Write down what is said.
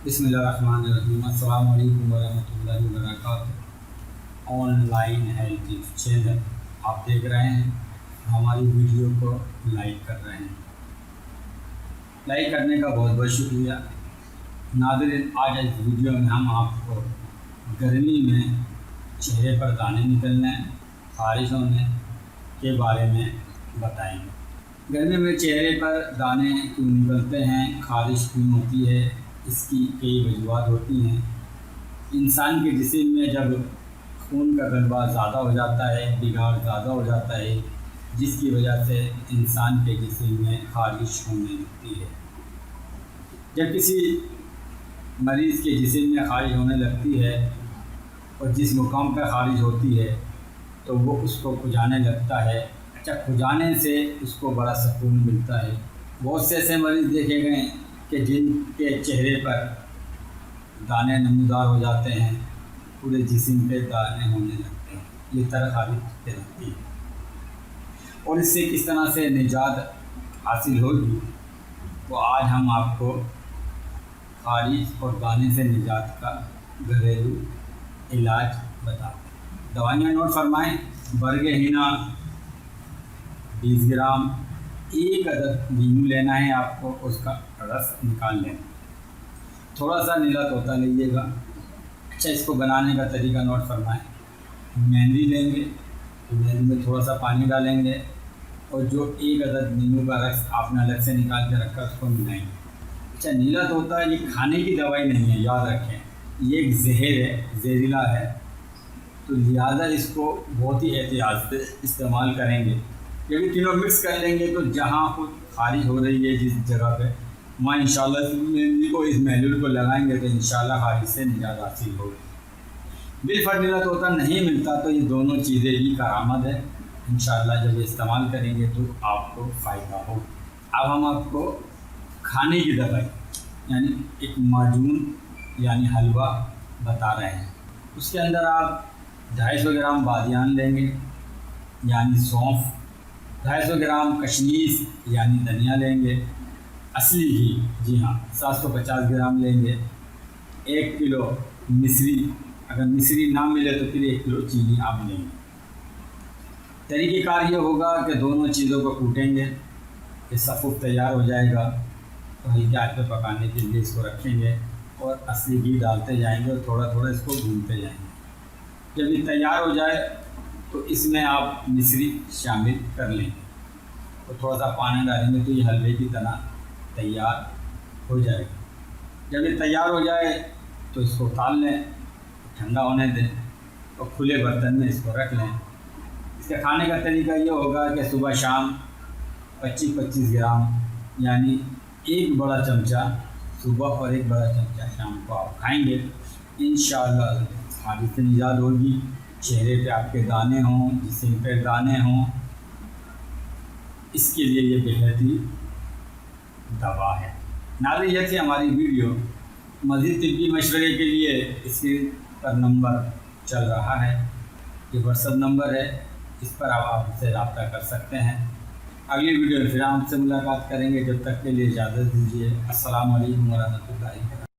बिस्मिल्लाहिर्रहमानिर्रहीम। अस्सलाम वालेकुम वरहमतुल्लाहि वबरकातुहू। ऑनलाइन हेल्थ टिप्स चैनल आप देख रहे हैं, हमारी वीडियो को लाइक कर रहे हैं। लाइक करने का बहुत बहुत शुक्रिया। नाज़रीन, आज इस वीडियो में हम आपको गर्मी में चेहरे पर दाने निकलने, ख़ारिश होने के बारे में बताएंगे। गर्मी में चेहरे पर दाने क्यों निकलते हैं, ख़ारिश क्यों होती है, इसकी कई वजूहत होती हैं। इंसान के जिस्म में जब खून का गलबा ज़्यादा हो जाता है, बिगाड़ ज़्यादा हो जाता है, जिसकी वजह से इंसान के जिस्म में ख़ारिश होने लगती है। जब किसी मरीज़ के जिस्म में ख़ारिश होने लगती है और जिस मुकाम पर ख़ारिश होती है तो वो उसको खुजाने लगता है। अच्छा, खुजाने से उसको बड़ा सुकून मिलता है। बहुत से ऐसे मरीज़ देखे गए कि जिनके चेहरे पर दाने नमूदार हो जाते हैं, पूरे जिस्म पे दाने होने लगते हैं। ये तरह ख़ारिश कहलाती है। और इससे किस तरह से निजात हासिल होगी, तो आज हम आपको ख़ारिश और दाने से निजात का घरेलू इलाज बताते हैं। दवाइयाँ नोट फरमाएँ। बरगे हिना 20 ग्राम, 1 अदद नींबू लेना है आपको, उसका रस निकाल लेना। थोड़ा सा नीला तोता लीजिएगा। अच्छा, इसको बनाने का तरीका नोट फरमाएँ। मेहंदी लेंगे, तो मेहंदी में थोड़ा सा पानी डालेंगे और जो 1 अदद नींबू का रस आपने अलग से निकाल के रखा उसको मिलाएंगे। अच्छा, नीला तोता ये खाने की दवाई नहीं है, याद रखें, ये एक जहर है, जहरीला है, तो लिहाजा इसको बहुत ही एहतियात से इस्तेमाल करेंगे। क्योंकि तीनों मिक्स कर लेंगे तो जहाँ खुद ख़ारिश हो रही है जिस जगह पे, वहाँ इंशाल्लाह मेहंदी को, इस महलूल को लगाएंगे तो इंशाल्लाह ख़ारिश से निजात हासिल होगी। बिलफर्ज नीला तोता नहीं मिलता तो ये दोनों चीज़ें भी करामत है। इंशाल्लाह जब इस्तेमाल करेंगे तो आपको फ़ायदा हो। अब हम आपको खाने की दवाई यानी एक माजून यानी हलवा बता रहे हैं। उसके अंदर आप 250 ग्राम बादियान लेंगे यानी सौंफ, 250 ग्राम कशमीश यानी धनिया लेंगे, असली घी, जी हाँ, 750 ग्राम लेंगे, 1 किलो मिश्री, अगर मिश्री ना मिले तो फिर 1 किलो चीनी आप लेंगे। तरीक़ेकार ये होगा कि दोनों चीज़ों को कूटेंगे, ये सफ़ूफ तैयार हो जाएगा तो हल्के आंच पे पकाने के लिए इसको रखेंगे और असली घी डालते जाएंगे और थोड़ा थोड़ा इसको भूनते जाएंगे। जब ये तैयार हो जाए तो इसमें आप मिश्री शामिल कर लेंगे और थोड़ा सा पानी डालेंगे तो ये हलवे की तरह तैयार हो जाएगा। जब ये तैयार हो जाए तो इसको उतार लें, ठंडा होने दें और खुले बर्तन में इसको रख लें। इसके खाने का तरीका ये होगा कि सुबह शाम 25-25 ग्राम यानी 1 बड़ा चमचा सुबह और 1 बड़ा चमचा शाम को आप खाएंगे। इंशाअल्लाह ख़ारिश से निजात होगी। चेहरे पे आपके दाने हों, जिस्म पे दाने हों, इसके लिए ये बेहद ही दवा है। नाज़रीन, ये थी हमारी वीडियो। मज़ीद तिब्बी मशवरे के लिए स्क्रीन पर नंबर चल रहा है, ये व्हाट्सएप नंबर है, इस पर आप हमसे रब्ता कर सकते हैं। अगली वीडियो में फिर आपसे मुलाकात करेंगे। जब तक के लिए इजाज़त दीजिए। अस्सलाम वालेकुम वरहमतुल्लाहि वबरकातुहू।